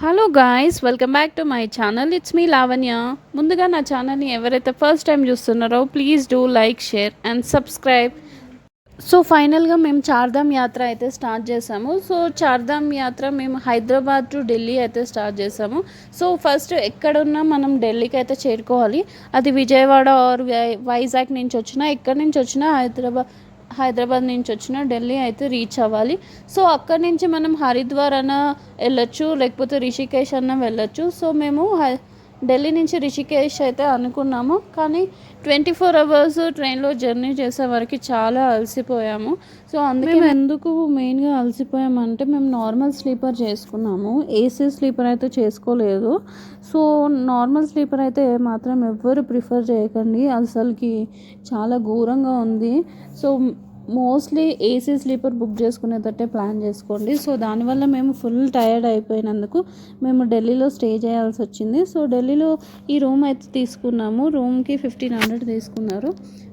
Hello guys, welcome back to my channel. It's me Lavanya. ముందుగా నా ఛానల్ని ఎవరైతే ఫస్ట్ టైం చూస్తున్నారో please do like, share and subscribe. So ఫైనల్గా మేము చార్ధామ్ యాత్ర అయితే స్టార్ట్ చేసాము. సో చార్ధామ్ యాత్ర మేము హైదరాబాద్ టు ఢిల్లీ అయితే స్టార్ట్ చేసాము. సో ఫస్ట్ ఎక్కడున్నా మనం ఢిల్లీకి అయితే చేరుకోవాలి. అది విజయవాడ ఆర్ వైజాగ్ నుంచి వచ్చినా, ఎక్కడి నుంచి వచ్చినా హైదరాబాద్ నుంచి వచ్చిన ఢిల్లీ అయితే రీచ్ అవ్వాలి. సో అక్కడి నుంచి మనం హరిద్వార్ అన్న వెళ్ళొచ్చు, లేకపోతే రిషికేష్ అన్న వెళ్ళొచ్చు. సో మేము ఢిల్లీ నుంచి రిషికేష్ అయితే అనుకున్నాము, కానీ 24 అవర్స్ ట్రైన్లో జర్నీ చేసే వరకు చాలా అలసిపోయాము. సో అందుకే మేము ఎందుకు మెయిన్గా అలసిపోయామంటే మేము నార్మల్ స్లీపర్ చేసుకున్నాము, ఏసీ స్లీపర్ అయితే చేసుకోలేదు. సో నార్మల్ స్లీపర్ అయితే మాత్రం ఎవ్వరు ప్రిఫర్ చేయకండి, అసలుకి చాలా ఘోరంగా ఉంది. So mostly AC sleeper book చేసుకునేటట్టే ప్లాన్ చేసుకోండి. సో దానివల్ల మేము ఫుల్ టైర్డ్ అయిపోయినందుకు మేము ఢిల్లీలో స్టే చేయాల్సి వచ్చింది. సో ఢిల్లీలో ఈ రూమ్ అయితే తీసుకున్నాము, రూమ్కి 1500 తీసుకున్నారు.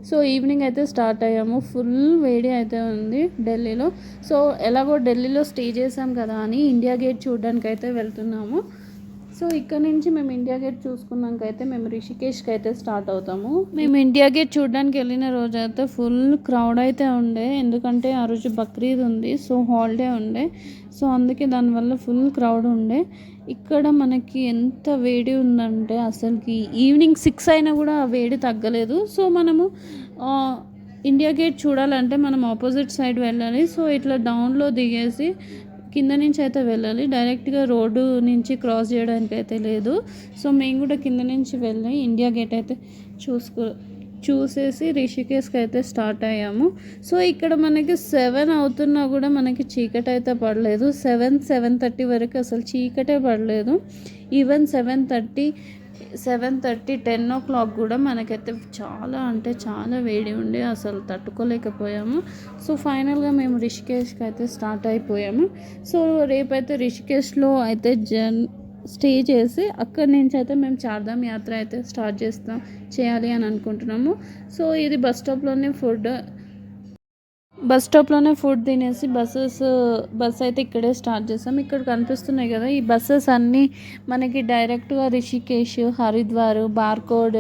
సో ఈవినింగ్ అయితే స్టార్ట్ అయ్యాము. ఫుల్ వేడి అయితే ఉంది ఢిల్లీలో. సో ఎలాగో ఢిల్లీలో స్టే చేసాం కదా అని ఇండియా గేట్ చూడడానికి అయితే వెళ్తున్నాము. సో ఇక్కడ నుంచి మేము ఇండియా గేట్ చూసుకున్నాక అయితే మేము రిషికేష్కి అయితే స్టార్ట్ అవుతాము. మేము ఇండియా గేట్ చూడడానికి వెళ్ళిన రోజు అయితే ఫుల్ క్రౌడ్ అయితే ఉండే, ఎందుకంటే ఆ రోజు బక్రీద్ ఉంది, సో హాలిడే ఉండే. సో అందుకే దానివల్ల ఫుల్ క్రౌడ్ ఉండే. ఇక్కడ మనకి ఎంత వేడి ఉందంటే అసలుకి ఈవినింగ్ 6 అయినా కూడా ఆ వేడి తగ్గలేదు. సో మనము ఇండియా గేట్ చూడాలంటే మనం ఆపోజిట్ సైడ్ వెళ్ళాలి. సో ఇట్లా డౌన్లో దిగేసి కింద నుంచి అయితే వెళ్ళాలి, డైరెక్ట్గా రోడ్డు నుంచి క్రాస్ చేయడానికి అయితే లేదు. సో మేము కూడా కింద నుంచి వెళ్ళి ఇండియా గేట్ అయితే చూసేసి రిషికేష్కి అయితే స్టార్ట్ అయ్యాము. సో ఇక్కడ మనకి 7 అవుతున్నా కూడా మనకి చీకటి అయితే పడలేదు. 7:30 వరకు అసలు చీకటే పడలేదు. ఈవెన్ 7:30 10 o'clock కూడా మనకైతే చాలా అంటే చాలా వేడి ఉండి అసలు తట్టుకోలేకపోయాము. సో ఫైనల్గా మేము రిషికేష్కి అయితే స్టార్ట్ అయిపోయాము. సో రేపైతే రిషికేష్లో అయితే స్టే చేసి అక్కడి నుంచి అయితే మేము చార్ధామ్ యాత్ర అయితే స్టార్ట్ చేయాలి అని అనుకుంటున్నాము. సో ఇది బస్ స్టాప్లోనే ఫుడ్ తినేసి బస్ అయితే ఇక్కడే స్టార్ట్ చేసాం. ఇక్కడ కనిపిస్తున్నాయి కదా ఈ బస్సెస్ అన్నీ మనకి డైరెక్ట్గా రిషికేష్, హరిద్వార్, బార్కోడ్,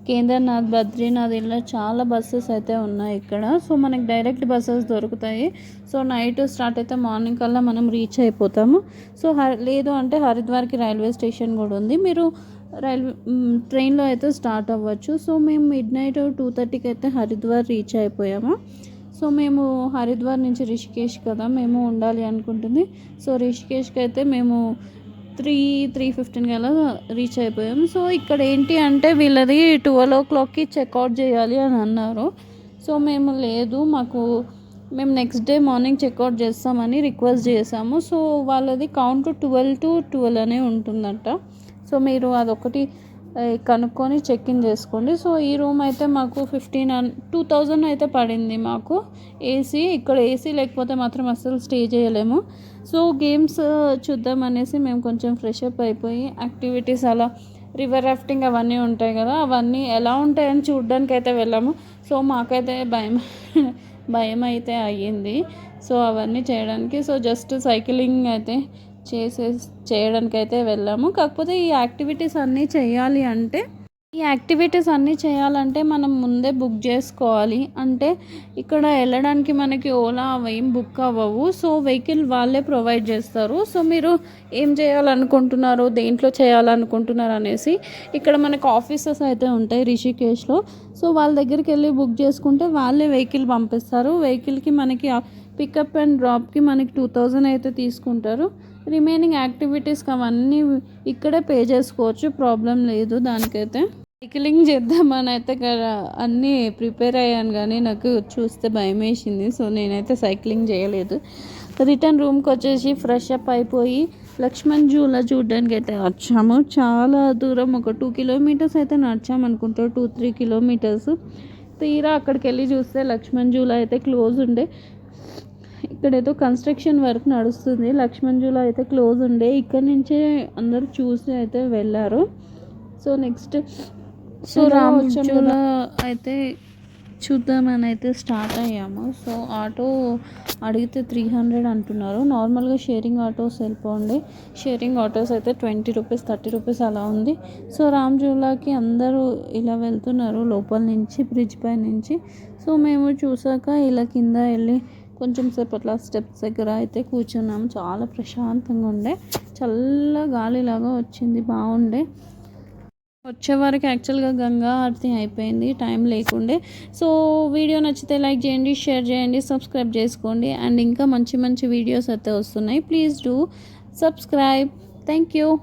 కేదార్నాథ్, బద్రీనాథ్ ఇలా చాలా బస్సెస్ అయితే ఉన్నాయి ఇక్కడ. సో మనకి డైరెక్ట్ బస్సెస్ దొరుకుతాయి. సో నైట్ స్టార్ట్ అయితే మార్నింగ్ కల్లా మనం రీచ్ అయిపోతాము. సో లేదు అంటే హరిద్వార్కి రైల్వే స్టేషన్ కూడా ఉంది, మీరు ట్రైన్లో అయితే స్టార్ట్ అవ్వచ్చు. సో మేము మిడ్నైట్ 2:30కి అయితే హరిద్వార్ రీచ్ అయిపోయాము. సో మేము హరిద్వార్ నుంచి రిషికేష్ కదా మేము ఉండాలి అనుకుంటుంది. సో రిషికేష్కి అయితే మేము 3:15 అలా రీచ్ అయిపోయాము. సో ఇక్కడ ఏంటి అంటే వీళ్ళది 12 o'clockకి చెక్అవుట్ చేయాలి అని అన్నారు. సో మేము మేము నెక్స్ట్ డే మార్నింగ్ చెక్అవుట్ చేస్తామని రిక్వెస్ట్ చేసాము. సో వాళ్ళది కౌంట్ 12 to 12 అనే ఉంటుందంట. సో మీరు అదొకటి కనుక్కొని చెక్ ఇన్ చేసుకోండి. సో ఈ రూమ్ అయితే మాకు 2000 అయితే పడింది మాకు. ఇక్కడ ఏసీ లేకపోతే మాత్రం అస్సలు స్టే చేయలేము. సో గేమ్స్ చూద్దాం అనేసి మేము కొంచెం ఫ్రెష్ అప్ అయిపోయి యాక్టివిటీస్ అలా రివర్ రాఫ్టింగ్ అవన్నీ ఉంటాయి కదా, అవన్నీ ఎలా ఉంటాయని చూడడానికి అయితే వెళ్ళాము. సో మాకైతే భయం అయితే అయ్యింది. సో అవన్నీ చేయడానికి జస్ట్ సైక్లింగ్ అయితే చేయడానికి అయితే వెళ్ళాము. కాకపోతే ఈ యాక్టివిటీస్ అన్నీ చేయాలంటే మనం ముందే బుక్ చేసుకోవాలి. అంటే ఇక్కడ వెళ్ళడానికి మనకి ఓలా ఏం బుక్ అవ్వవు. సో వెహికల్ వాళ్ళే ప్రొవైడ్ చేస్తారు. సో మీరు ఏం చేయాలనుకుంటున్నారు, దేంట్లో చేయాలనుకుంటున్నారు అనేసి ఇక్కడ మనకు ఆఫీసెస్ అయితే ఉంటాయి రిషికేష్లో. సో వాళ్ళ దగ్గరికి వెళ్ళి బుక్ చేసుకుంటే వాళ్ళే వెహికల్ పంపిస్తారు. వెహికల్కి మనకి పికప్ అండ్ డ్రాప్కి మనకి 2000 అయితే తీసుకుంటారు. రిమైనింగ్ యాక్టివిటీస్కి అవన్నీ ఇక్కడే పే చేసుకోవచ్చు, ప్రాబ్లం లేదు దానికైతే. సైక్లింగ్ చేద్దామని అయితే అన్నీ ప్రిపేర్ అయ్యాను, కానీ నాకు చూస్తే భయం వేసింది. సో నేనైతే సైక్లింగ్ చేయలేదు. రిటర్న్ రూమ్కి వచ్చేసి ఫ్రెష్ అప్ అయిపోయి లక్ష్మణ్ జూలా చూడడానికి అయితే వచ్చాము. చాలా దూరం, ఒక 2 kilometers అయితే నడిచాము అనుకుంటా, 2-3 kilometers. తీరా అక్కడికి వెళ్ళి చూస్తే లక్ష్మణ్ జూలా అయితే క్లోజ్ ఉండే. ఇక్కడేదో కన్స్ట్రక్షన్ వర్క్ నడుస్తుంది, లక్ష్మణ్ జూలా అయితే క్లోజ్ ఉండే. ఇక్కడ నుంచే అందరూ చూసి అయితే వెళ్ళారు. సో నెక్స్ట్ రామజూలా అయితే చూద్దామని అయితే స్టార్ట్ అయ్యాము. సో ఆటో అడిగితే 300 అంటున్నారు. నార్మల్గా షేరింగ్ ఆటోస్ వెళ్ళిపోండి. షేరింగ్ ఆటోస్ అయితే 20 రూపీస్ 30 రూపీస్ అలా ఉంది. సో రామ్జూలాకి అందరూ ఇలా వెళ్తున్నారు లోపల నుంచి, బ్రిడ్జ్ పై నుంచి. సో మేము చూసాక ఇలా కింద వెళ్ళి కొంచెం సేపు అట్లా స్టెప్స్ దగ్గర అయితే కూర్చున్నాము. చాలా ప్రశాంతంగా ఉండే, చల్ల గాలిలాగా వచ్చింది, బాగుండే. వచ్చేవారికి యాక్చువల్గా గంగా ఆరతి అయిపోయింది, టైం లేకుండే. సో వీడియో నచ్చితే లైక్ చేయండి, షేర్ చేయండి, సబ్స్క్రైబ్ చేసుకోండి. అండ్ ఇంకా మంచి మంచి వీడియోస్ అయితే వస్తున్నాయి. Please do subscribe. Thank you.